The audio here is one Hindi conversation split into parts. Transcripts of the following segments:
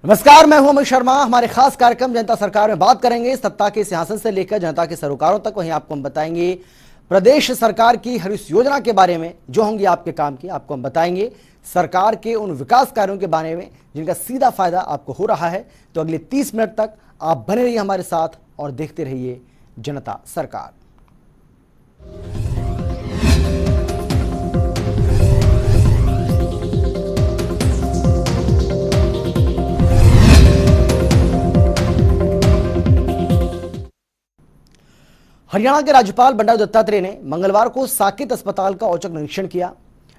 नमस्कार, मैं हूं अमित शर्मा। हमारे खास कार्यक्रम जनता सरकार में बात करेंगे सत्ता के सिंहासन से लेकर जनता के सरोकारों तक। वहीं आपको हम बताएंगे प्रदेश सरकार की हर इस योजना के बारे में जो होंगी आपके काम की। आपको हम बताएंगे सरकार के उन विकास कार्यों के बारे में जिनका सीधा फायदा आपको हो रहा है। तो अगले 30 मिनट तक आप बने रहिए हमारे साथ और देखते रहिए जनता सरकार। हरियाणा के राज्यपाल बंडारू दत्तात्रेय ने मंगलवार को साकेत अस्पताल का औचक निरीक्षण किया,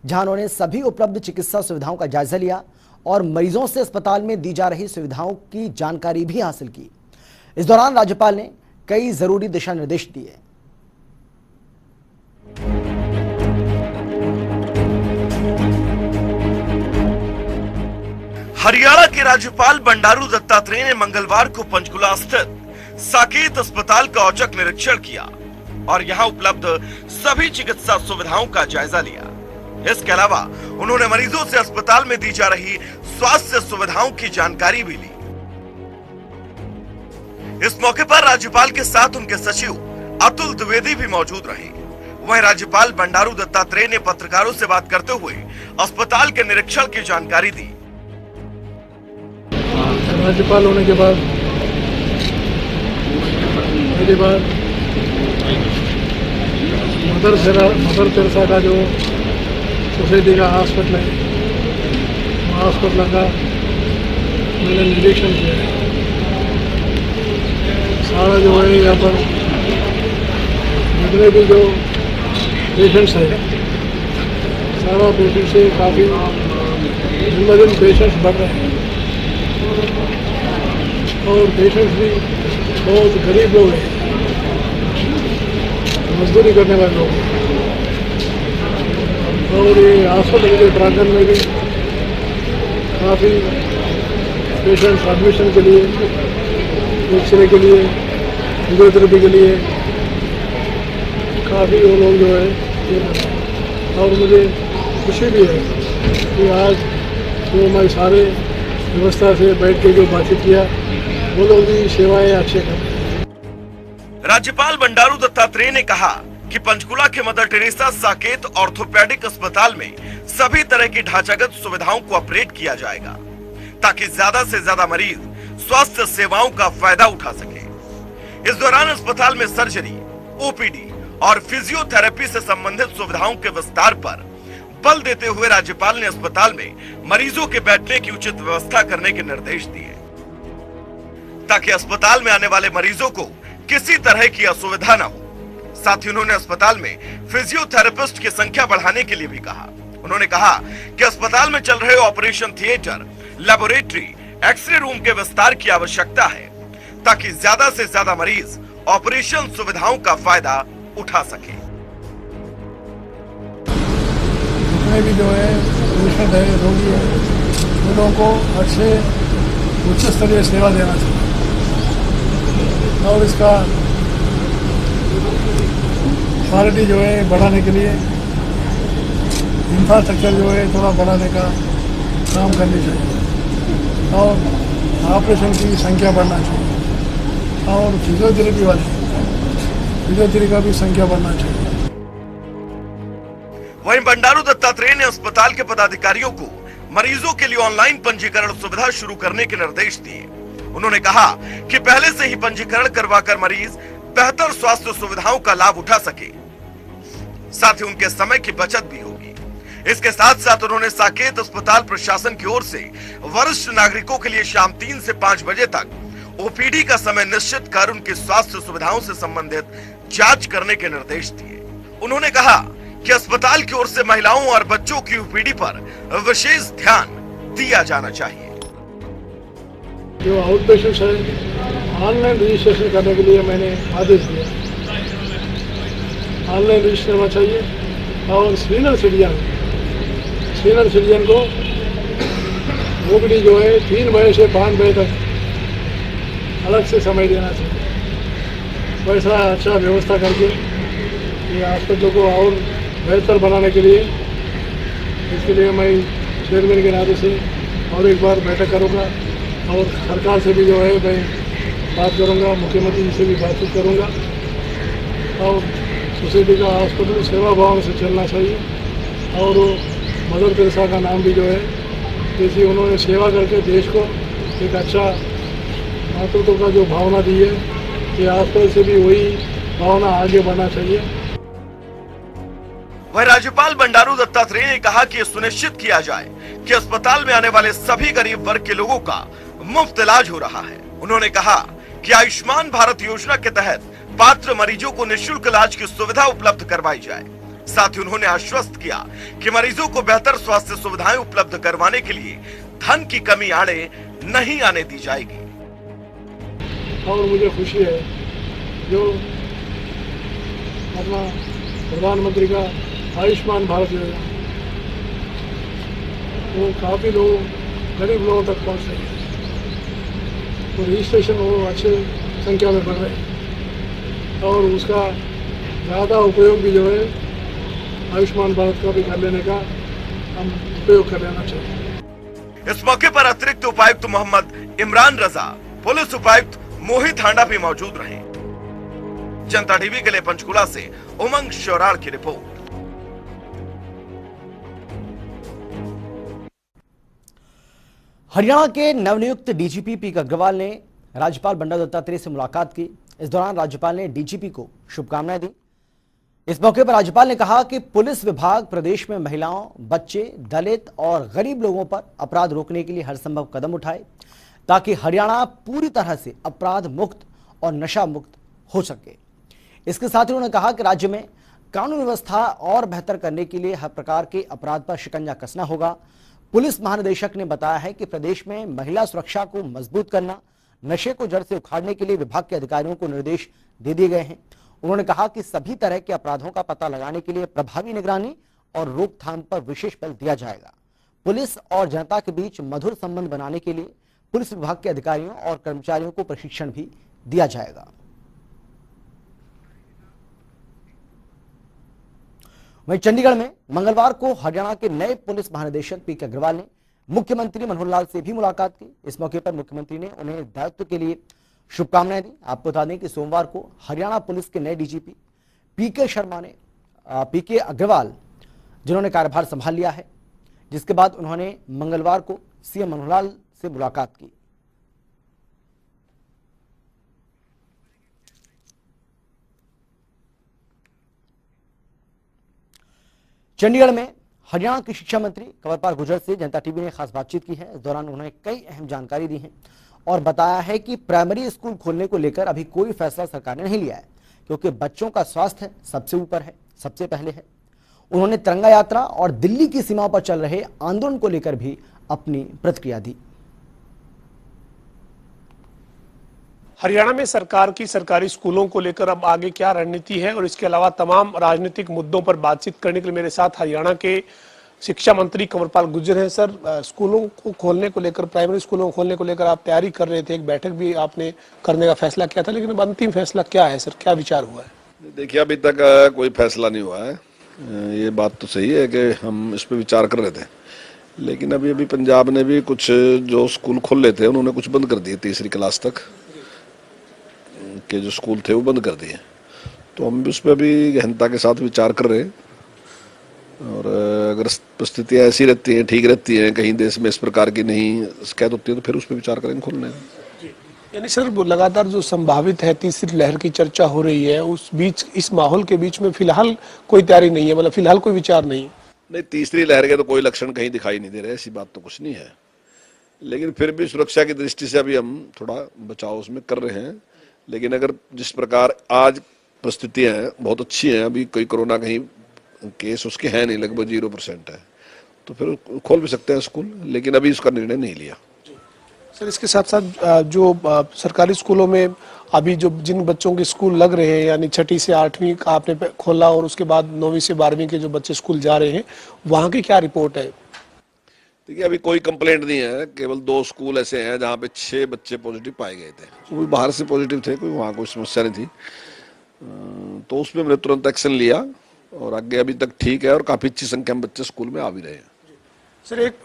जहां उन्होंने सभी उपलब्ध चिकित्सा सुविधाओं का जायजा लिया और मरीजों से अस्पताल में दी जा रही सुविधाओं की जानकारी भी हासिल की। इस दौरान राज्यपाल ने कई जरूरी दिशा निर्देश दिए। हरियाणा के राज्यपाल बंडारू दत्तात्रेय ने मंगलवार को पंचकुला स्थित साकेत अस्पताल का औचक निरीक्षण किया और यहां उपलब्ध सभी चिकित्सा सुविधाओं का जायजा लिया। इसके अलावा उन्होंने मरीजों से अस्पताल में दी जा रही स्वास्थ्य सुविधाओं की जानकारी भी ली। इस मौके पर राज्यपाल के साथ उनके सचिव अतुल द्विवेदी भी मौजूद रहे। वहीं राज्यपाल बंडारू दत्तात्रेय ने पत्रकारों से बात करते हुए अस्पताल के निरीक्षण की जानकारी दी। राज्यपाल होने के बाद मेरे बाद मदर तेरेसा का जो सोसाइटी का हॉस्पिटल है, हॉस्पिटल का मैंने निरीक्षण किया है। सारा जो है यहाँ पर जितने भी जो पेशेंट्स हैं, सारा पेशेंट से काफ़ी दिन ब दिन पेशेंट्स बढ़ रहे हैं और पेशेंट्स भी बहुत गरीब लोग हैं, मजदूरी करने वाले लोग हैं। और ये हॉस्पिटल के प्रांगण में भी काफ़ी पेशेंट्स एडमिशन के लिए, एक्सरे के लिए, फिजियोथेरेपी के लिए काफ़ी वो लोग जो है ये कर रहे हैं। और मुझे खुशी भी है कि आज जो मैं सारे व्यवस्था से बैठ के जो बातचीत किया, वो लोग भी सेवाएं अच्छे कर रहे हैं। राज्यपाल बंडारू दत्तात्रेय ने कहा कि पंचकुला के मदर टेरेसा साकेत ऑर्थोपेडिक अस्पताल में सभी तरह की ढांचागत सुविधाओं को अपग्रेड किया जाएगा ताकि ज्यादा से ज्यादा मरीज स्वास्थ्य सेवाओं का फायदा उठा सके। इस दौरान अस्पताल में सर्जरी, ओपीडी और फिजियोथेरेपी से संबंधित सुविधाओं के विस्तार पर बल देते हुए राज्यपाल ने अस्पताल में मरीजों के बैठने की उचित व्यवस्था करने के निर्देश दिए ताकि अस्पताल में आने वाले मरीजों को किसी तरह की असुविधा न हो। साथ ही उन्होंने अस्पताल में फिजियोथेरेपिस्ट की संख्या बढ़ाने के लिए भी कहा। उन्होंने कहा कि अस्पताल में चल रहे operation theatre, laboratory, x-ray room के विस्तार की आवश्यकता है ताकि ज्यादा से ज्यादा मरीज ऑपरेशन सुविधाओं का फायदा उठा सके। जितने भी जो है पेशेंट है, रोगी है, उन लोगों को अच्छे उच्च स्तरीय सेवा देना चाहिए और इसका क्वालिटी जो है बढ़ाने के लिए इंफ्रास्ट्रक्चर जो है थोड़ा बढ़ाने का काम करनी चाहिए और ऑपरेशन की संख्या बढ़ना चाहिए और फिजियोथेरेपी का भी संख्या बढ़ना चाहिए। वहीं बंडारू दत्तात्रेय ने अस्पताल के पदाधिकारियों को मरीजों के लिए ऑनलाइन पंजीकरण सुविधा शुरू करने के निर्देश दिए। उन्होंने कहा कि पहले से ही पंजीकरण करवाकर मरीज बेहतर स्वास्थ्य सुविधाओं का लाभ उठा सके, साथ ही उनके समय की बचत भी होगी। इसके साथ साथ उन्होंने साकेत अस्पताल प्रशासन की ओर से वरिष्ठ नागरिकों के लिए शाम 3 से 5 बजे तक ओपीडी का समय निश्चित कर उनकी स्वास्थ्य सुविधाओं से संबंधित जांच करने के निर्देश दिए। उन्होंने कहा कि अस्पताल की ओर से महिलाओं और बच्चों की ओपीडी पर विशेष ध्यान दिया जाना चाहिए। जो आउट पेशेंट्स है, ऑनलाइन रजिस्ट्रेशन करने के लिए मैंने आदेश दिया। ऑनलाइन रजिस्टर होना चाहिए और सीनियर सिटीजन को ओपीडी जो है 3 बजे से 5 बजे तक अलग से समय देना चाहिए। वैसा अच्छा व्यवस्था करके ये हॉस्पिटल को और बेहतर बनाने के लिए, इसके लिए मैं चेयरमैन के नाते से और एक बार बैठक करूँगा और सरकार से भी जो है मैं बात करूंगा, मुख्यमंत्री जी से भी बातचीत करूंगा। और सोसाइटी का हॉस्पिटल सेवा भाव से चलना चाहिए। और मदर टेरेसा का नाम भी जो है, जैसे उन्होंने सेवा करके देश को एक अच्छा मातृत्व का जो भावना दी है, कि आसपास से भी वही भावना आगे बढ़ना चाहिए। वह राज्यपाल बंडारू दत्तात्रेय ने कहा कि यह सुनिश्चित किया जाए कि अस्पताल में आने वाले सभी गरीब वर्ग के लोगों का मुफ्त इलाज हो रहा है। उन्होंने कहा कि आयुष्मान भारत योजना के तहत पात्र मरीजों को निःशुल्क इलाज की सुविधा उपलब्ध करवाई जाए। साथ ही उन्होंने आश्वस्त किया कि मरीजों को बेहतर स्वास्थ्य सुविधाएं उपलब्ध करवाने के लिए धन की कमी आड़े नहीं आने दी जाएगी। और मुझे खुशी है जो अपना प्रधानमंत्री का आयुष्मान भारत योजना, वो काफ़ी लोग गरीब लोगों तक पहुंच रही है। तो रजिस्ट्रेशन वो अच्छे संख्या में बढ़ रहे हैं और उसका ज़्यादा उपयोग भी जो है आयुष्मान भारत का भी कर लेने का हम उपयोग कर लेना चाहिए। इस मौके पर अतिरिक्त उपायुक्त मोहम्मद इमरान रजा, पुलिस उपायुक्त मोहित हांडा भी मौजूद रहे। जनता टीवी के लिए पंचकुला से उमंग शोरार की रिपोर्ट। हरियाणा के नवनियुक्त डीजीपी पी अग्रवाल ने राज्यपाल बंडारू दत्तात्रेय से मुलाकात की। इस दौरान राज्यपाल ने डीजीपी को शुभकामनाएं दी। इस मौके पर राज्यपाल ने कहा कि पुलिस विभाग प्रदेश में महिलाओं, बच्चे, दलित और गरीब लोगों पर अपराध रोकने के लिए हर संभव कदम उठाए ताकि हरियाणा पूरी तरह से अपराध मुक्त और नशा मुक्त हो सके। इसके साथ ही उन्होंने कहा कि राज्य में कानून व्यवस्था और बेहतर करने के लिए हर प्रकार के अपराध पर शिकंजा कसना होगा। पुलिस महानिदेशक ने बताया है कि प्रदेश में महिला सुरक्षा को मजबूत करना, नशे को जड़ से उखाड़ने के लिए विभाग के अधिकारियों को निर्देश दे दिए गए हैं। उन्होंने कहा कि सभी तरह के अपराधों का पता लगाने के लिए प्रभावी निगरानी और रोकथाम पर विशेष बल दिया जाएगा। पुलिस और जनता के बीच मधुर संबंध बनाने के लिए पुलिस विभाग के अधिकारियों और कर्मचारियों को प्रशिक्षण भी दिया जाएगा। वहीं चंडीगढ़ में मंगलवार को हरियाणा के नए पुलिस महानिदेशक पी अग्रवाल ने मुख्यमंत्री मनोहर लाल से भी मुलाकात की। इस मौके पर मुख्यमंत्री ने उन्हें दायित्व के लिए शुभकामनाएं दी। आपको बता दें कि सोमवार को हरियाणा पुलिस के नए डीजीपी पीके अग्रवाल जिन्होंने कार्यभार संभाल लिया है, जिसके बाद उन्होंने मंगलवार को सीएम मनोहर लाल से मुलाकात की। चंडीगढ़ में हरियाणा की शिक्षा मंत्री कंवरपाल गुर्जर से जनता टीवी ने खास बातचीत की है। इस दौरान उन्होंने कई अहम जानकारी दी है और बताया है कि प्राइमरी स्कूल खोलने को लेकर अभी कोई फैसला सरकार ने नहीं लिया है, क्योंकि बच्चों का स्वास्थ्य सबसे ऊपर है, सबसे पहले है। उन्होंने तिरंगा यात्रा और दिल्ली की सीमाओं पर चल रहे आंदोलन को लेकर भी अपनी प्रतिक्रिया दी। हरियाणा में सरकार की सरकारी स्कूलों को लेकर अब आगे क्या रणनीति है और इसके अलावा तमाम राजनीतिक मुद्दों पर बातचीत करने के लिए मेरे साथ हरियाणा के शिक्षा मंत्री कंवरपाल गुर्जर हैं। सर, स्कूलों को खोलने को लेकर, प्राइमरी स्कूलों को खोलने को लेकर आप तैयारी कर रहे थे, एक बैठक भी आपने करने का फैसला किया था, लेकिन अब अंतिम फैसला क्या है सर, क्या विचार हुआ है? देखिए, अभी तक कोई फैसला नहीं हुआ है। ये बात तो सही है कि हम इस पर विचार कर रहे थे, लेकिन अभी पंजाब ने भी कुछ जो स्कूल खोले थे उन्होंने कुछ बंद कर दिए। तीसरी क्लास तक के जो स्कूल थे वो बंद कर दिए। तो हम भी उस पर भी गहनता के साथ विचार कर रहे हैं और अगर परिस्थितियाँ ऐसी रहती हैं, ठीक रहती हैं, कहीं देश में इस प्रकार की नहीं शिकायत होती है, तो फिर उस पर विचार करेंगे खोलने। यानी सर, लगातार जो संभावित है तीसरी लहर की चर्चा हो रही है, उस बीच, इस माहौल के बीच में फिलहाल कोई तैयारी नहीं है, मतलब फिलहाल कोई विचार नहीं? नहीं, तीसरी लहर के तो कोई लक्षण कहीं दिखाई नहीं दे रहे, ऐसी बात तो कुछ नहीं है। लेकिन फिर भी सुरक्षा की दृष्टि से अभी हम थोड़ा बचाव उसमें कर रहे हैं। लेकिन अगर जिस प्रकार आज परिस्थितियां हैं बहुत अच्छी हैं, अभी कोई कोरोना कहीं केस उसके हैं नहीं, लगभग 0% है, तो फिर खोल भी सकते हैं स्कूल, लेकिन अभी उसका निर्णय नहीं लिया। सर, इसके साथ साथ जो सरकारी स्कूलों में अभी जो जिन बच्चों के स्कूल लग रहे हैं, यानी 6ठी से 8वीं का आपने खोला और उसके बाद 9वीं से 12वीं के जो बच्चे स्कूल जा रहे हैं, वहाँ की क्या रिपोर्ट है? देखिए, अभी कोई कंप्लेंट नहीं है। केवल 2 स्कूल ऐसे हैं जहाँ पे 6 बच्चे पॉजिटिव पाए गए थे, वो बाहर से पॉजिटिव थे, कोई वहाँ कोई समस्या नहीं थी। तो उसमें हमने तुरंत एक्शन लिया और आगे अभी तक ठीक है और काफ़ी अच्छी संख्या में बच्चे स्कूल में आ भी रहे हैं। सर एक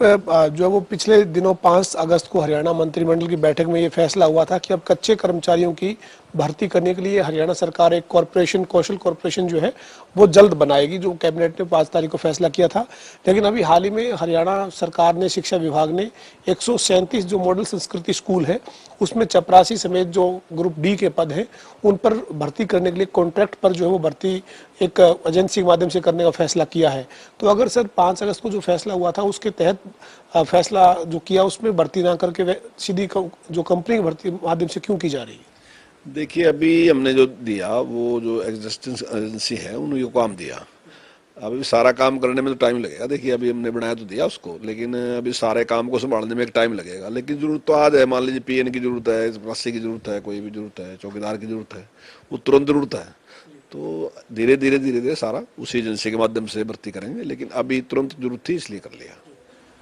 जो है वो पिछले दिनों 5 अगस्त को हरियाणा मंत्रिमंडल की बैठक में ये फैसला हुआ था कि अब कच्चे कर्मचारियों की भर्ती करने के लिए हरियाणा सरकार एक कॉरपोरेशन, कौशल कॉरपोरेशन जो है वो जल्द बनाएगी, जो कैबिनेट ने 5 तारीख को फैसला किया था। लेकिन अभी हाल ही में हरियाणा सरकार ने, शिक्षा विभाग ने 137 जो मॉडल संस्कृति स्कूल है उसमें चपरासी समेत जो ग्रुप डी के पद हैं उन पर भर्ती करने के लिए कॉन्ट्रैक्ट पर जो है वो भर्ती एक एजेंसी के माध्यम से करने का फैसला किया है। तो अगर सर 5 अगस्त को जो फैसला हुआ था उसके तहत फैसला जो किया उसमें भर्ती ना करके सीधी जो कंपनी की भर्ती माध्यम से क्यों की जा रही है? देखिए, अभी हमने जो दिया वो जो एग्जिस्टिंग एजेंसी है उन्होंने ये काम दिया। अभी सारा काम करने में तो टाइम लगेगा। देखिए, अभी हमने बनाया तो दिया उसको, लेकिन अभी सारे काम को संभालने में एक टाइम लगेगा। लेकिन जरूरत तो आज है। मान लीजिए पीएन की जरूरत है, चपरासी की जरूरत है, कोई भी जरूरत है, चौकीदार की जरूरत है, वो तुरंत जरूरत है। तो धीरे धीरे सारा उसी एजेंसी के माध्यम से भर्ती करेंगे, लेकिन अभी तुरंत जरूरत थी इसलिए कर लिया।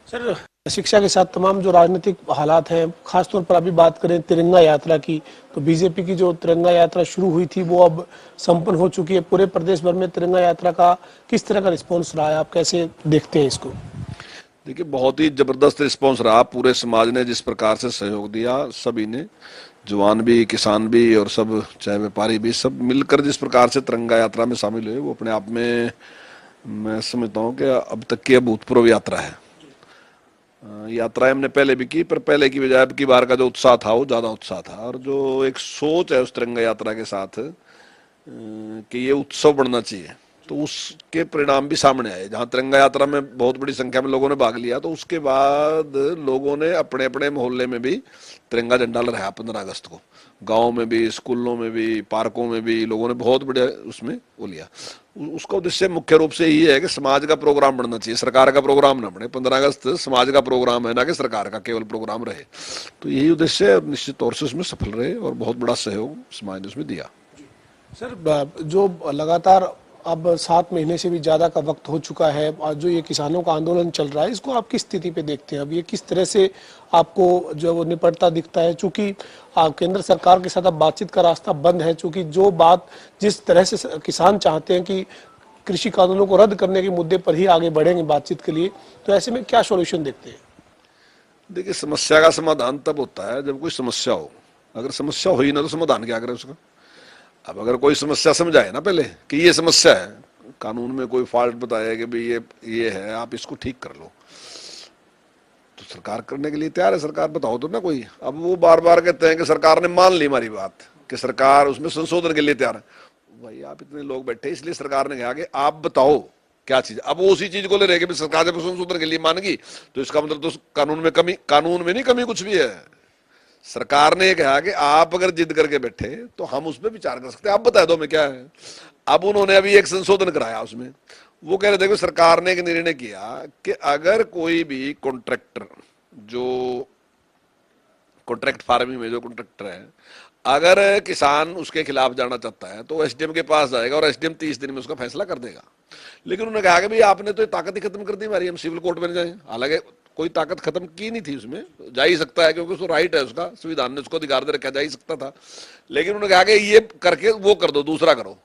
सर शिक्षा के साथ तमाम जो राजनीतिक हालात हैं, खासतौर पर अभी बात करें तिरंगा यात्रा की, तो बीजेपी की जो तिरंगा यात्रा शुरू हुई थी वो अब संपन्न हो चुकी है। पूरे प्रदेश भर में तिरंगा यात्रा का किस तरह का रिस्पॉन्स रहा है, आप कैसे देखते हैं इसको? देखिए, बहुत ही जबरदस्त रिस्पॉन्स रहा। पूरे समाज ने जिस प्रकार से सहयोग दिया, सभी ने, जवान भी, किसान भी और सब, चाहे व्यापारी भी, सब मिलकर जिस प्रकार से तिरंगा यात्रा में शामिल हुए, वो अपने आप में मैं समझता हूँ कि अब तक की अभूतपूर्व यात्रा है। यात्राएं हमने पहले भी की, पर पहले की बजाय अब की बार का जो उत्साह था वो ज्यादा उत्साह था। और जो एक सोच है उस तिरंगा यात्रा के साथ कि ये उत्सव बढ़ना चाहिए, तो उसके परिणाम भी सामने आए। जहां तिरंगा यात्रा में बहुत बड़ी संख्या में लोगों ने भाग लिया, तो उसके बाद लोगों ने अपने अपने मोहल्ले में भी तिरंगा झंडा लहराया 15 अगस्त को। गाँव में भी, स्कूलों में भी, पार्कों में भी लोगों ने बहुत बड़े उसमें वो लिया। उसका उद्देश्य मुख्य रूप से ये है कि समाज का प्रोग्राम बनना चाहिए, सरकार का प्रोग्राम ना बने। 15 अगस्त समाज का प्रोग्राम है, ना कि सरकार का केवल प्रोग्राम रहे। तो यही उद्देश्य है, निश्चित तौर से उसमें सफल रहे और बहुत बड़ा सहयोग समाज ने उसमें दिया। सर जो लगातार अब 7 महीने से भी ज़्यादा का वक्त हो चुका है और जो ये किसानों का आंदोलन चल रहा है, इसको आप किस स्थिति पे देखते हैं? अब ये किस तरह से आपको जो वो निपटता दिखता है? चूंकि केंद्र सरकार के साथ अब बातचीत का रास्ता बंद है, चूंकि जो बात जिस तरह से किसान चाहते हैं कि कृषि कानूनों को रद्द करने के मुद्दे पर ही आगे बढ़ेंगे बातचीत के लिए, तो ऐसे में क्या सोल्यूशन देखते हैं? देखिए, समस्या का समाधान तब होता है जब कोई समस्या हो। अगर समस्या हुई ना तो समाधान क्या करें उसका? अब अगर कोई समस्या समझाए ना पहले कि ये समस्या है, कानून में कोई फॉल्ट बताया कि भाई ये है, आप इसको ठीक कर लो, तो सरकार करने के लिए तैयार है। सरकार बताओ तो ना कोई। अब वो बार बार कहते हैं कि सरकार ने मान ली हमारी बात, कि सरकार उसमें संशोधन के लिए तैयार है। भाई, आप इतने लोग बैठे, इसलिए सरकार ने कहा कि आप बताओ क्या चीज। अब वो उसी चीज को ले रहे कि सरकार जब संशोधन के लिए मान गई तो इसका मतलब तो कानून में नहीं कमी कुछ भी है। सरकार ने कहा कि आप अगर जिद करके बैठे तो हम उस पर विचार कर सकते हैं, आप बता दो मैं क्या है। अब उन्होंने अभी एक संशोधन कराया उसमें। वो कह रहे थे कि सरकार ने एक निर्णय किया कि अगर कोई भी कॉन्ट्रैक्टर, जो कॉन्ट्रैक्ट फार्मिंग में जो कॉन्ट्रैक्टर है, अगर किसान उसके खिलाफ जाना चाहता है तो एसडीएम के पास जाएगा और एसडीएम 30 दिन में उसका फैसला कर देगा। लेकिन उन्होंने कहा कि भाई आपने तो ताकत ही खत्म कर दी हमारी, हम सिविल कोर्ट में जाए। हालांकि कोई ताकत खत्म की नहीं थी उसमें, जा ही सकता है क्योंकि उसको राइट है, उसका संविधान ने उसको अधिकार दे रखा, जा ही सकता था। लेकिन उन्होंने कहा कि ये करके वो कर दो, दूसरा करो।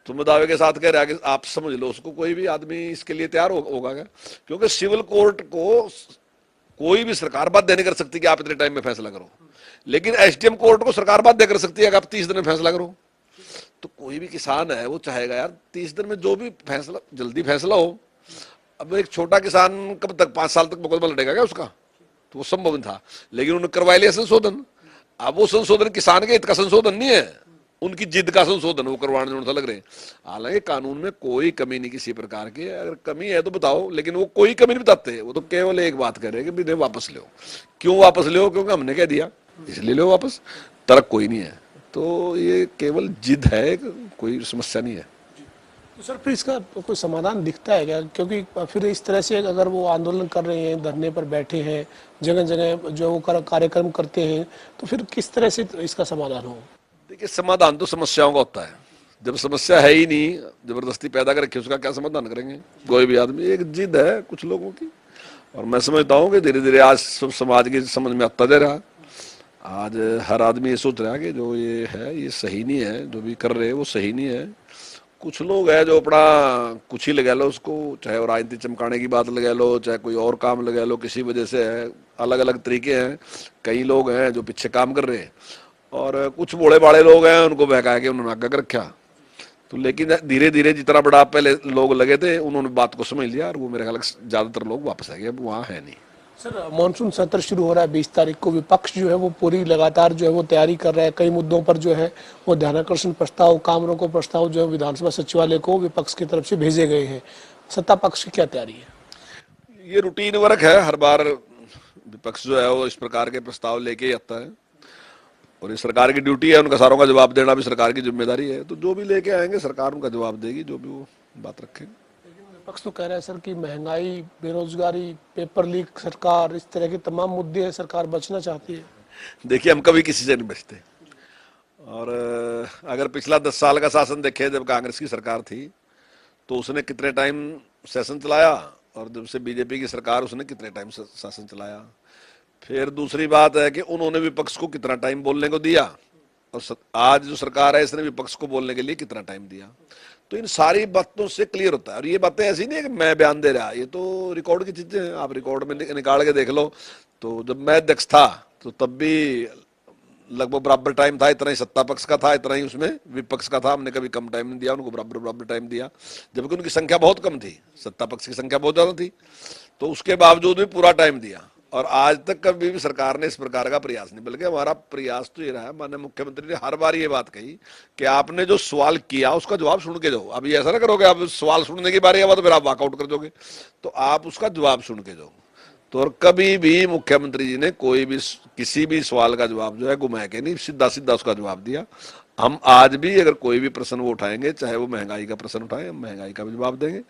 तुम दावे के साथ कह रहा कि आप समझ लो उसको, कोई भी आदमी इसके लिए तैयार होगा क्या? क्योंकि सिविल कोर्ट को कोई भी सरकार बाध्य नहीं कर सकती कि आप इतने टाइम में फैसला करो, लेकिन एसडीएम कोर्ट को सरकार बाध्य कर सकती है कि आप 30 दिन में फैसला करो। तो कोई भी किसान है वो चाहेगा यार 30 दिन में जो भी फैसला, जल्दी फैसला हो। अब एक छोटा किसान कब तक, 5 साल तक मुकदमा लड़ेगा क्या उसका? तो वो संभव नहीं था, लेकिन उन्होंने करवा लिया संशोधन। अब वो संशोधन किसान के हित का संशोधन नहीं है, उनकी जिद का संशोधन वो करवाने में लग रहे हैं। हालांकि कानून में कोई कमी नहीं किसी प्रकार की, अगर कमी है तो बताओ, लेकिन वो कोई कमी नहीं बताते। वो तो केवल एक बात कह रहे हैं कि वापस लो। क्यों वापस लो? क्योंकि हमने कह दिया इसलिए लो वापस, तर्क कोई नहीं है। तो ये केवल जिद है, कोई समस्या नहीं है। तो सर फिर इसका कोई समाधान दिखता है क्या? क्योंकि फिर इस तरह से अगर वो आंदोलन कर रहे हैं, धरने पर बैठे हैं, जगह जगह जो वो कार्यक्रम करते हैं, तो फिर किस तरह से इसका समाधान हो? देखिए, समाधान तो समस्याओं का होता है। जब समस्या है ही नहीं, जबरदस्ती पैदा कर रखी, उसका क्या समाधान करेंगे कोई भी आदमी? एक जिद है कुछ लोगों की, और मैं समझता हूँ कि धीरे धीरे आज सब समाज की समझ में आता जा रहा। आज हर आदमी ये सोच रहा है कि जो ये है ये सही नहीं है, जो भी कर रहे हैं वो सही नहीं है, कुछ लोग हैं जो अपना कुछ ही लगा लो उसको, चाहे वो राजनीति चमकाने की बात लगा लो, चाहे कोई और काम लगा लो, किसी वजह से है, अलग अलग तरीके हैं। कई लोग हैं जो पीछे काम कर रहे हैं और कुछ बड़े बड़े लोग हैं उनको बहका के उन्होंने आगे रखा। तो लेकिन धीरे धीरे जितना बड़ा पहले लोग लगे थे उन्होंने बात को समझ लिया और वो मेरे ख्याल ज्यादातर लोग वापस आ गए, अब वहाँ है नहीं। सर, मानसून सत्र शुरू हो रहा है 20 तारीख को। विपक्ष जो है वो पूरी लगातार जो है वो तैयारी कर रहा है। कई मुद्दों पर जो है वो ध्यानाकर्षण प्रस्ताव, काम रोको प्रस्ताव जो है विधानसभा सचिवालय को विपक्ष की तरफ से भेजे गए हैं। सत्ता पक्ष की क्या तैयारी है? ये रूटीन वर्क है, हर बार विपक्ष जो है वो इस प्रकार के प्रस्ताव लेके ही आता है और ये सरकार की ड्यूटी है, उनका सारों का जवाब देना भी सरकार की जिम्मेदारी है। तो जो भी लेके आएंगे सरकार उनका जवाब देगी, जो भी वो बात रखेंगे। विपक्ष तो कह रहा है सर कि महंगाई, बेरोजगारी, पेपर लीक, सरकार, इस तरह के तमाम मुद्दे हैं, सरकार बचना चाहती है। देखिए, हम कभी किसी से नहीं बचते और अगर पिछला 10 साल का शासन देखे, जब कांग्रेस की सरकार थी तो उसने कितने टाइम शासन चलाया और जब से बीजेपी की सरकार उसने कितने टाइम शासन चलाया। फिर दूसरी बात है कि उन्होंने विपक्ष को कितना टाइम बोलने को दिया और आज जो सरकार है इसने विपक्ष को बोलने के लिए कितना टाइम दिया। तो इन सारी बातों से क्लियर होता है और ये बातें ऐसी नहीं है कि मैं बयान दे रहा, ये तो रिकॉर्ड की चीजें हैं, आप रिकॉर्ड में निकाल के देख लो। तो जब मैं अध्यक्ष था तो तब भी लगभग बराबर टाइम था, इतना ही सत्ता पक्ष का था, इतना ही उसमें विपक्ष का था। हमने कभी कम टाइम नहीं दिया, उनको बराबर टाइम दिया, जबकि उनकी संख्या बहुत कम थी, सत्ता पक्ष की संख्या बहुत ज्यादा थी। तो उसके बावजूद भी पूरा टाइम दिया और आज तक कभी भी सरकार ने इस प्रकार का प्रयास नहीं। बल्कि हमारा प्रयास तो ये रहा है, माननीय मुख्यमंत्री ने हर बार ये बात कही कि आपने जो सवाल किया उसका जवाब सुन के जाओ। अभी ऐसा ना करोगे आप सवाल सुनने की बारी आवा तो फिर आप वॉकआउट कर दोगे, तो आप उसका जवाब सुन के जाओ। तो और कभी भी मुख्यमंत्री जी ने कोई भी किसी भी सवाल का जवाब जो है घुमा के नहीं, सीधा सीधा उसका जवाब दिया। हम आज भी अगर कोई भी प्रश्न वो उठाएंगे, चाहे वो महंगाई का प्रश्न उठाएं, हम महंगाई का भी जवाब देंगे।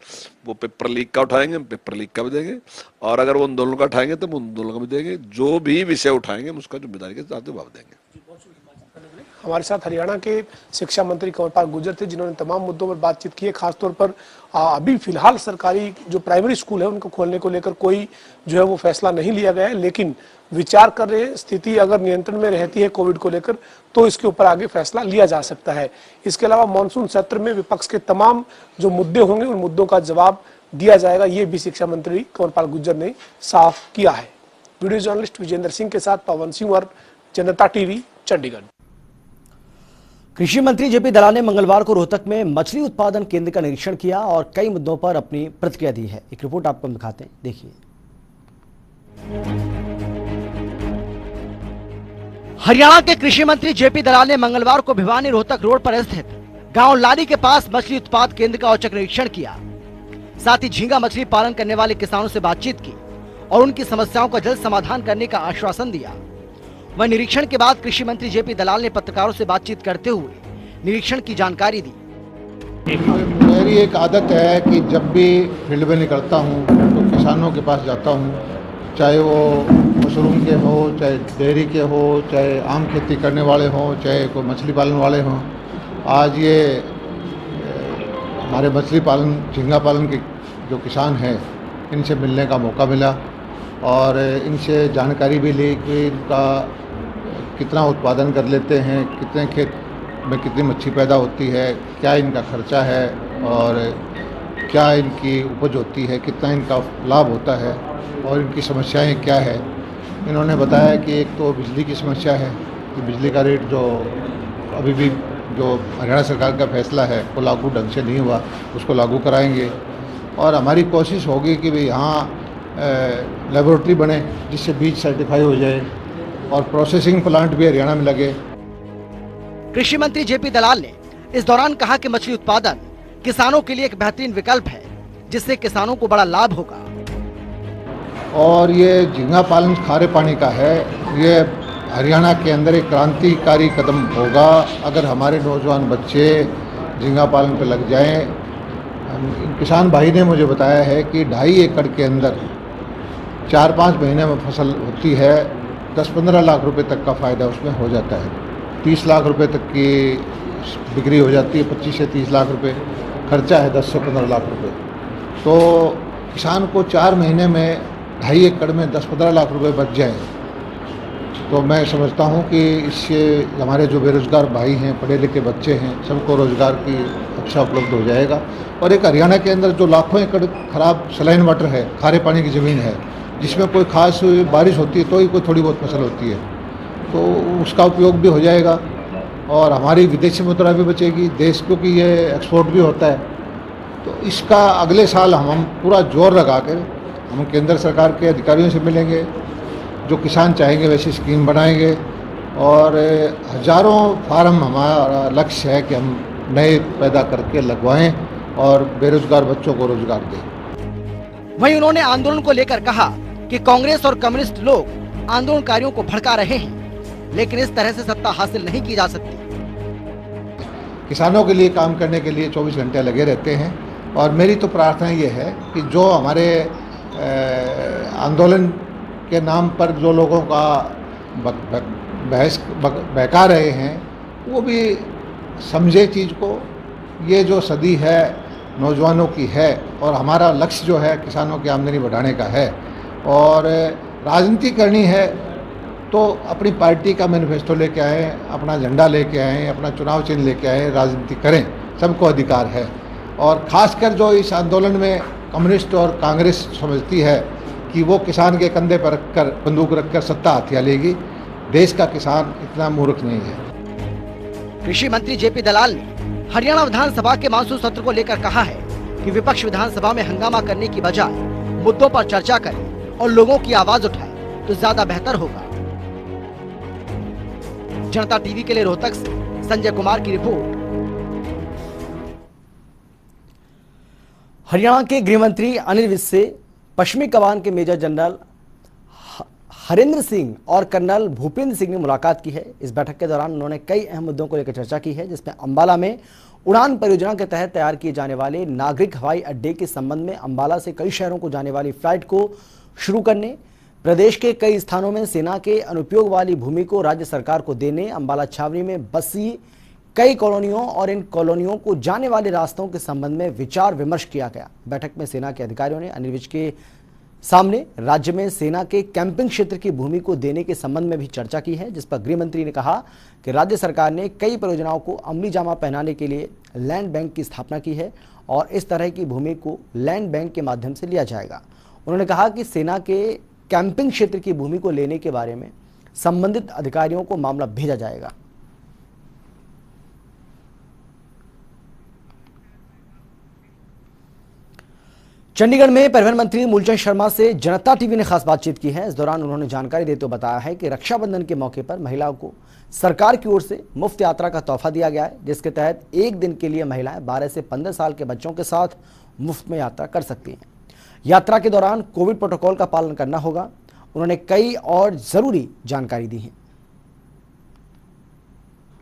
वो पेपर लीक का उठाएंगे, हम पेपर लीक का भी देंगे। और अगर वो आंदोलन का उठाएंगे तो हम आंदोलन का भी देंगे। जो भी विषय उठाएंगे हम उसका जिम्मेदारी के साथ जवाब देंगे। हमारे साथ हरियाणा के शिक्षा मंत्री कंवरपाल गुर्जर थे, जिन्होंने तमाम मुद्दों पर बातचीत की है। खासतौर पर अभी फिलहाल सरकारी जो प्राइमरी स्कूल है उनको खोलने को लेकर कोई जो है वो फैसला नहीं लिया गया है, लेकिन विचार कर रहे हैं। स्थिति अगर नियंत्रण में रहती है कोविड को लेकर तो इसके ऊपर आगे फैसला लिया जा सकता है। इसके अलावा मानसून सत्र में विपक्ष के तमाम जो मुद्दे होंगे उन मुद्दों का जवाब दिया जाएगा, ये भी शिक्षा मंत्री कंवरपाल गुर्जर ने साफ किया है। वीडियो जर्नलिस्ट विजेंद्र सिंह के साथ पवन सिंह और जनता टीवी, चंडीगढ़। कृषि मंत्री जेपी दलाल ने मंगलवार को रोहतक में मछली उत्पादन केंद्र का निरीक्षण किया और कई मुद्दों पर अपनी प्रतिक्रिया दी है। एक रिपोर्ट आपको हम दिखाते हैं, देखिए। हरियाणा के कृषि मंत्री जेपी दलाल ने मंगलवार को भिवानी रोहतक रोड पर स्थित गांव लारी के पास मछली उत्पाद केंद्र का औचक निरीक्षण किया। साथ ही झींगा मछली पालन करने वाले किसानों से बातचीत की और उनकी समस्याओं का जल्द समाधान करने का आश्वासन दिया। वह निरीक्षण के बाद कृषि मंत्री जेपी दलाल ने पत्रकारों से बातचीत करते हुए निरीक्षण की जानकारी दी। मेरी एक आदत है कि जब भी फील्ड में निकलता हूँ तो किसानों के पास जाता हूँ, चाहे वो मशरूम के हो, चाहे डेयरी के हो, चाहे आम खेती करने वाले हों, चाहे कोई मछली पालन वाले हों। आज ये हमारे मछली पालन, झींगा पालन के जो किसान हैं, इनसे मिलने का मौका मिला और इनसे जानकारी भी ली कि इनका कितना उत्पादन कर लेते हैं, कितने खेत में कितनी मच्छी पैदा होती है, क्या इनका खर्चा है और क्या इनकी उपज होती है, कितना इनका लाभ होता है और इनकी समस्याएं क्या है। इन्होंने बताया कि एक तो बिजली की समस्या है कि बिजली का रेट जो अभी भी जो हरियाणा सरकार का फैसला है वो लागू ढंग से नहीं हुआ, उसको लागू कराएंगे। और हमारी कोशिश होगी कि भाई यहाँ लेबोरेटरी बने जिससे बीज सर्टिफाई हो जाए और प्रोसेसिंग प्लांट भी हरियाणा में लगे। कृषि मंत्री जेपी दलाल ने इस दौरान कहा कि मछली उत्पादन किसानों के लिए एक बेहतरीन विकल्प है, जिससे किसानों को बड़ा लाभ होगा। और ये झींगा पालन खारे पानी का है, ये हरियाणा के अंदर एक क्रांतिकारी कदम होगा अगर हमारे नौजवान बच्चे झींगा पालन पर लग जाएं। किसान भाई ने मुझे बताया है कि 2.5 एकड़ के अंदर 4-5 महीने में फसल होती है, 10-15 लाख रुपए तक का फ़ायदा उसमें हो जाता है। 30 लाख रुपए तक की बिक्री हो जाती है, 25 से 30 लाख रुपए खर्चा है, 10 से 15 लाख रुपए। तो किसान को 4 महीने में 2.5 एकड़ में 10-15 लाख रुपए बच जाए तो मैं समझता हूँ कि इससे हमारे जो बेरोज़गार भाई हैं, पढ़े लिखे बच्चे हैं, सबको रोज़गार की अच्छा उपलब्ध हो जाएगा। और एक हरियाणा के अंदर जो लाखों एकड़ खराब सलाइन वाटर है, खारे पानी की ज़मीन है, जिसमें कोई खास बारिश होती है तो ही कोई थोड़ी बहुत फसल होती है, तो उसका उपयोग भी हो जाएगा और हमारी विदेशी मुद्रा भी बचेगी। देश क्योंकि ये एक्सपोर्ट भी होता है, तो इसका अगले साल हम पूरा जोर लगा कर हम केंद्र सरकार के अधिकारियों से मिलेंगे, जो किसान चाहेंगे वैसी स्कीम बनाएंगे और हज़ारों फार्म हमारा लक्ष्य है कि हम नए पैदा करके लगवाएं और बेरोजगार बच्चों को रोजगार दें। वहीं उन्होंने आंदोलन को लेकर कहा कि कांग्रेस और कम्युनिस्ट लोग आंदोलनकारियों को भड़का रहे हैं, लेकिन इस तरह से सत्ता हासिल नहीं की जा सकती। किसानों के लिए काम करने के लिए 24 घंटे लगे रहते हैं और मेरी तो प्रार्थना ये है कि जो हमारे आंदोलन के नाम पर जो लोगों का बहका रहे हैं वो भी समझे चीज़ को। ये जो सदी है नौजवानों की है और हमारा लक्ष्य जो है किसानों की आमदनी बढ़ाने का है और राजनीति करनी है तो अपनी पार्टी का मैनिफेस्टो लेके आए, अपना झंडा लेके आए, अपना चुनाव चिन्ह लेके आए, राजनीति करें, सबको अधिकार है। और ख़ासकर जो इस आंदोलन में कम्युनिस्ट और कांग्रेस समझती है कि वो किसान के कंधे पर रखकर बंदूक रखकर सत्ता हथिया लेगी, देश का किसान इतना मूर्ख नहीं है। कृषि मंत्री जेपी दलाल ने हरियाणा विधानसभा के मानसून सत्र को लेकर कहा है कि विपक्ष विधानसभा में हंगामा करने की बजाय मुद्दों पर चर्चा करे और लोगों की आवाज उठाए तो ज्यादा बेहतर होगा। जनता टीवी के लिए रोहतक से संजय कुमार की रिपोर्ट। हरियाणा के गृह मंत्री अनिल विज से पश्चिमी कमान के मेजर जनरल हरेंद्र सिंह और कर्नल भूपेंद्र सिंह ने मुलाकात की है। इस बैठक के दौरान उन्होंने कई अहम मुद्दों को लेकर चर्चा की है, जिसमें अंबाला में उड़ान परियोजना के तहत तैयार किए जाने वाले नागरिक हवाई अड्डे के संबंध में अंबाला से कई शहरों को जाने वाली फ्लाइट को शुरू करने, प्रदेश के कई स्थानों में सेना के अनुपयोग वाली भूमि को राज्य सरकार को देने, अंबाला छावनी में बसी कई कॉलोनियों और इन कॉलोनियों को जाने वाले रास्तों के संबंध में विचार विमर्श किया गया। बैठक में सेना के अधिकारियों ने अनिल विज के सामने राज्य में सेना के कैंपिंग क्षेत्र की भूमि को देने के संबंध में भी चर्चा की है, जिस पर गृह मंत्री ने कहा कि राज्य सरकार ने कई परियोजनाओं को अमली जामा पहनाने के लिए लैंड बैंक की स्थापना की है और इस तरह की भूमि को लैंड बैंक के माध्यम से लिया जाएगा। उन्होंने कहा कि सेना के कैंपिंग क्षेत्र की भूमि को लेने के बारे में संबंधित अधिकारियों को मामला भेजा जाएगा। चंडीगढ़ में परिवहन मंत्री मूलचंद शर्मा से जनता टीवी ने खास बातचीत की है। इस दौरान उन्होंने जानकारी देते हुए बताया है कि रक्षाबंधन के मौके पर महिलाओं को सरकार की ओर से मुफ्त यात्रा का तोहफा दिया गया है, जिसके तहत एक दिन के लिए महिलाएं 12 से 15 साल के बच्चों के साथ मुफ्त में यात्रा कर सकती हैं। यात्रा के दौरान कोविड प्रोटोकॉल का पालन करना होगा। उन्होंने कई और जरूरी जानकारी दी है।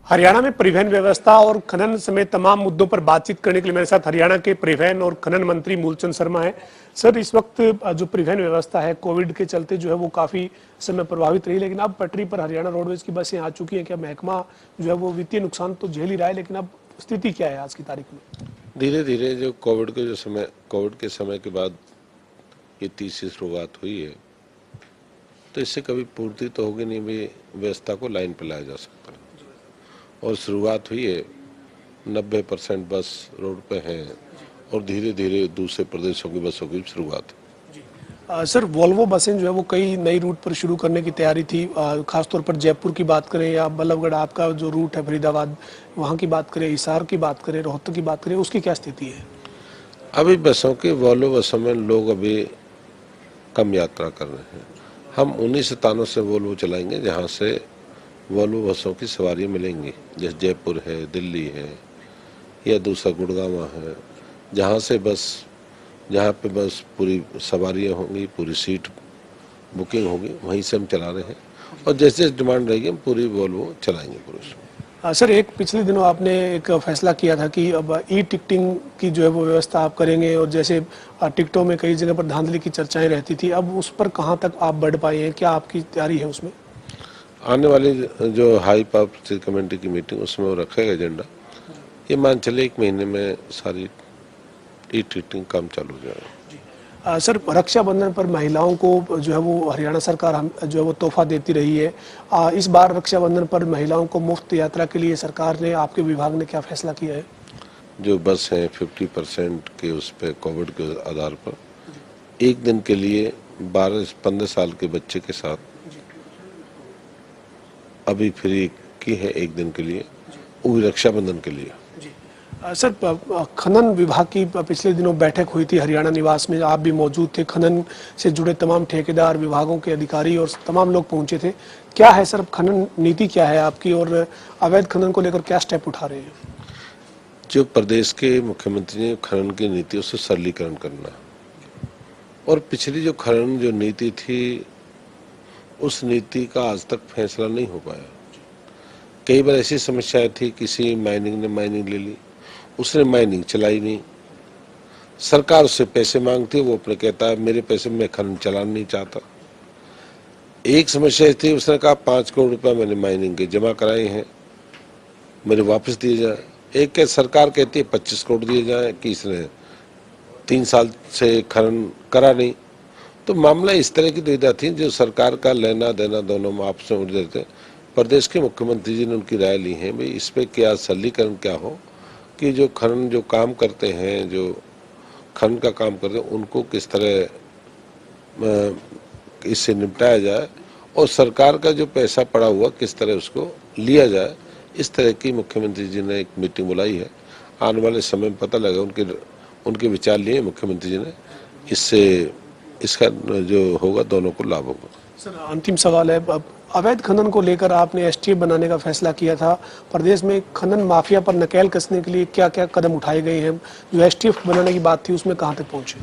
हरियाणा में परिवहन व्यवस्था और खनन समेत तमाम मुद्दों पर बातचीत करने के लिए मेरे साथ हरियाणा के परिवहन और खनन मंत्री मूलचंद शर्मा है। सर, इस वक्त जो परिवहन व्यवस्था है कोविड के चलते जो है वो काफी समय प्रभावित रही, लेकिन अब पटरी पर हरियाणा रोडवेज की बसें आ चुकी हैं। क्या महकमा जो है वो वित्तीय नुकसान तो झेल ही रहा है, लेकिन अब स्थिति क्या है आज की तारीख में? धीरे धीरे जो कोविड के समय के बाद ये तीसरी शुरुआत हुई है, तो इससे कभी पूर्ति तो होगी नहीं भी व्यवस्था को लाइन पर लाया जा सकता है। और शुरुआत हुई है, 90% बस रोड पे हैं और धीरे धीरे दूसरे प्रदेशों की बसों की शुरुआत है। सर, वोल्वो बसें जो है वो कई नई रूट पर शुरू करने की तैयारी थी, खासतौर पर जयपुर की बात करें या बल्लभगढ़ आपका जो रूट है फरीदाबाद, वहाँ की बात करें, हिसार की बात करें, रोहतक की बात करें, उसकी क्या स्थिति है? अभी बसों के वोल्वो बसों में लोग अभी कम यात्रा कर रहे हैं। हम उन्हीं स्थानों से वोल्वो चलाएंगे जहाँ से वोल्वो बसों की सवारियाँ मिलेंगी, जैसे जयपुर है, दिल्ली है या दूसरा गुड़गांव है, जहाँ पे बस पूरी सवारियाँ होंगी, पूरी सीट बुकिंग होगी, वहीं से हम चला रहे हैं और जैसे डिमांड रहेगी हम पूरी वोल्वो चलाएंगे पूरे। सर, एक पिछले दिनों आपने एक फैसला किया था कि अब ई टिकटिंग की जो है वो व्यवस्था आप करेंगे और जैसे टिकटों में कई जगह पर धांधली की चर्चाएं रहती थी, अब उस पर कहाँ तक आप बढ़ पाए हैं? क्या आपकी तैयारी है उसमें? आने वाली जो हाई पावर कमेटी की मीटिंग उसमें वो रखेगा एजेंडा। ये मान चले 1 महीने में सारी ई टिकटिंग काम चालू हो जाएगा। सर, रक्षाबंधन पर महिलाओं को जो है वो हरियाणा सरकार जो है वो तोहफा देती रही है। इस बार रक्षाबंधन पर महिलाओं को मुफ्त यात्रा के लिए सरकार ने, आपके विभाग ने क्या फैसला किया है? जो बस हैं 50% के उस पर कोविड के आधार पर एक दिन के लिए 12-15 साल के बच्चे के साथ अभी फ्री की है, एक दिन के लिए, वो भी रक्षाबंधन के लिए। सर, खनन विभाग की पिछले दिनों बैठक हुई थी हरियाणा निवास में, आप भी मौजूद थे। खनन से जुड़े तमाम ठेकेदार, विभागों के अधिकारी और तमाम लोग पहुंचे थे। क्या है सर, खनन नीति क्या है आपकी और अवैध खनन को लेकर क्या स्टेप उठा रहे हैं? जो प्रदेश के मुख्यमंत्री ने खनन की नीति उससे सरलीकरण करना, और पिछली जो खनन जो नीति थी उस नीति का आज तक फैसला नहीं हो पाया। कई बार ऐसी समस्याएं थी, किसी माइनिंग ने माइनिंग ले ली, उसने माइनिंग चलाई नहीं, सरकार उससे पैसे मांगती, वो अपने कहता है मेरे पैसे में खनन चलाना नहीं चाहता। एक समस्या थी, उसने कहा 5 करोड़ रुपया मैंने माइनिंग के जमा कराए हैं, मेरे वापस दिए जाए। एक सरकार कहती है 25 करोड़ दिए जाए कि इसने 3 साल से खनन करा नहीं। तो मामला इस तरह की दुविधा थी, जो सरकार का लेना देना दोनों में आपस में उठ जाते। प्रदेश के मुख्यमंत्री जी ने उनकी राय ली है, भाई इस पे क्या सरलीकरण क्या हो कि जो खनन जो काम करते हैं, जो खनन का काम करते हैं, उनको किस तरह इससे निपटाया जाए और सरकार का जो पैसा पड़ा हुआ किस तरह उसको लिया जाए। इस तरह की मुख्यमंत्री जी ने एक मीटिंग बुलाई है। आने वाले समय में पता लगा उनके विचार लिए मुख्यमंत्री जी ने, इससे इसका जो होगा दोनों को लाभ होगा। सर, अंतिम सवाल है, अवैध खनन को लेकर आपने एसटीएफ बनाने का फैसला किया था। प्रदेश में खनन माफिया पर नकेल कसने के लिए क्या क्या कदम उठाए गए हैं? जो एसटीएफ बनाने की बात थी उसमें कहां तक पहुंचे?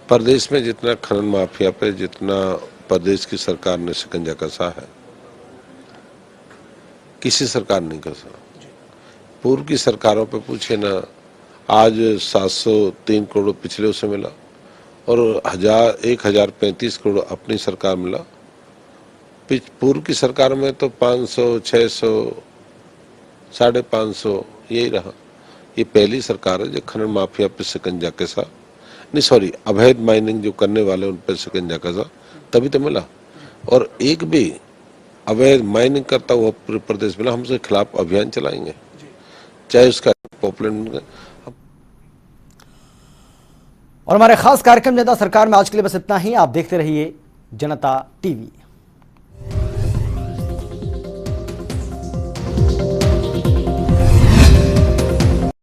प्रदेश में जितना खनन माफिया पे जितना प्रदेश की सरकार ने शिकंजा कसा है, किसी सरकार नहीं कसा। पूर्व की सरकारों पे पूछे ना, आज 703 करोड़ पिछले उसे मिला और 1035 करोड़ अपनी सरकार मिला। पूर्व की सरकार में तो 500, 600, 550 यही रहा। ये पहली सरकार है जो खनन माफिया पे शिकंजा कसा, नहीं सॉरी, अवैध माइनिंग जो करने वाले उन पर शिकंजा कसा, तभी तो मिला। और एक भी अवैध माइनिंग करता हुआ पूरे प्रदेश में हम उसके खिलाफ अभियान चलाएंगे, चाहे उसका पॉपुलर। और हमारे खास कार्यक्रम जनता सरकार में आज के लिए बस इतना ही। आप देखते रहिए जनता टीवी।